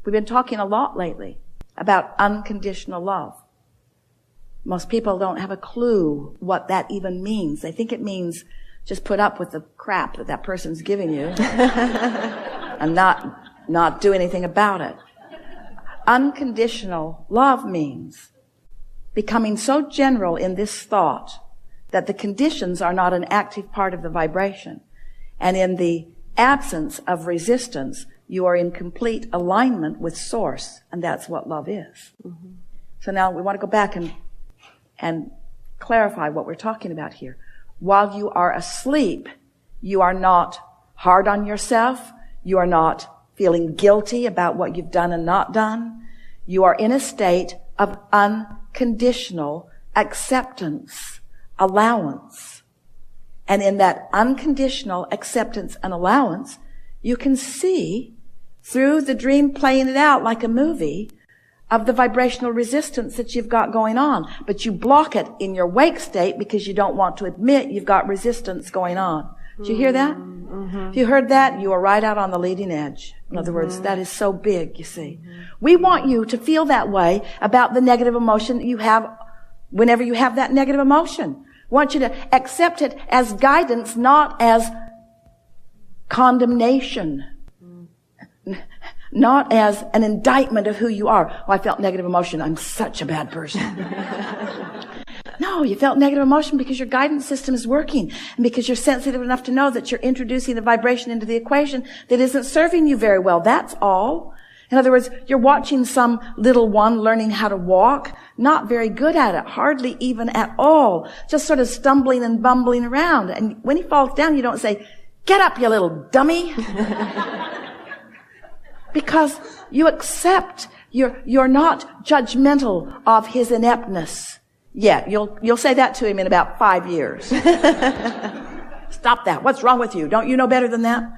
We've been talking a lot lately about unconditional love. Most people don't have a clue what that even means. They think it means just put up with the crap that person's giving you and not do anything about it. Unconditional love means becoming so general in this thought that the conditions are not an active part of the vibration. And in the absence of resistance, you are in complete alignment with Source, and that's what love is. Mm-hmm. So now we want to go back and clarify what we're talking about here. While you are asleep, you are not hard on yourself. You are not feeling guilty about what you've done and not done. You are in a state of unconditional acceptance, allowance. And in that unconditional acceptance and allowance, you can see through the dream playing it out like a movie of the vibrational resistance that you've got going on. But you block it in your wake state because you don't want to admit you've got resistance going on. Did you hear that? Mm-hmm. If you heard that, you are right out on the leading edge. In other words, that is so big, you see. Mm-hmm. We want you to feel that way about the negative emotion that you have whenever you have that negative emotion. We want you to accept it as guidance, not as condemnation. Not as an indictment of who you are. Oh, I felt negative emotion. I'm such a bad person. No, you felt negative emotion because your guidance system is working and because you're sensitive enough to know that you're introducing a vibration into the equation that isn't serving you very well. That's all. In other words, you're watching some little one learning how to walk, not very good at it, hardly even at all, just sort of stumbling and bumbling around. And when he falls down, you don't say, "Get up, you little dummy." Because you accept, you're not judgmental of his ineptness yet. You'll say that to him in about 5 years. Stop that. What's wrong with you? Don't you know better than that?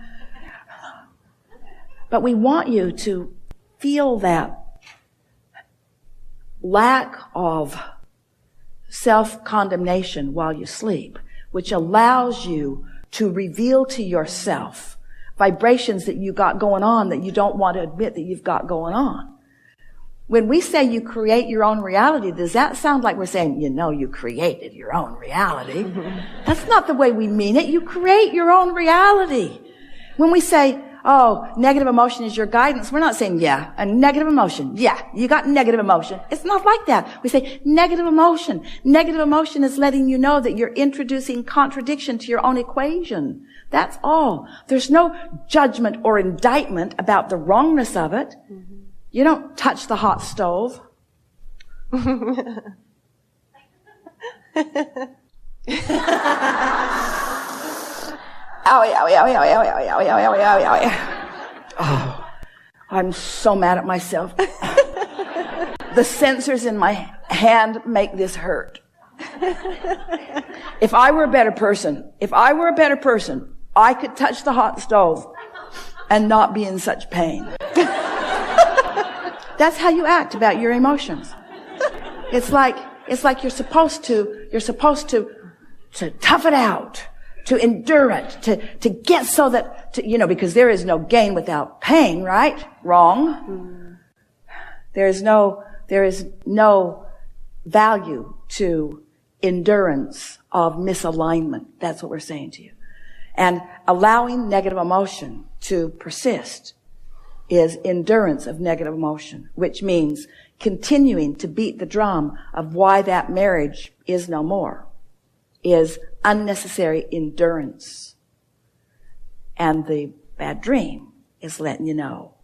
But we want you to feel that lack of self-condemnation while you sleep, which allows you to reveal to yourself vibrations that you got going on that you don't want to admit that you've got going on. When we say you create your own reality, does that sound like we're saying, you created your own reality? That's not the way we mean it. You create your own reality. When we say, oh, negative emotion is your guidance, we're not saying, yeah, a negative emotion. Yeah, you got negative emotion. It's not like that. We say negative emotion. Negative emotion is letting you know that you're introducing contradiction to your own equation. That's all. There's no judgment or indictment about the wrongness of it. Mm-hmm. You don't touch the hot stove. Owie, owie, owie, owie, owie, owie, owie, owie, owie, owie. Oh, I'm so mad at myself. The sensors in my hand make this hurt. If I were a better person, I could touch the hot stove and not be in such pain. That's how you act about your emotions. It's like you're supposed to tough it out, to endure it, to get so that, because there is no gain without pain, right? Wrong. There is no value to endurance of misalignment. That's what we're saying to you. And allowing negative emotion to persist is endurance of negative emotion, which means continuing to beat the drum of why that marriage is no more, is unnecessary endurance. And the bad dream is letting you know,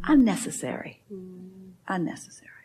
unnecessary. Unnecessary.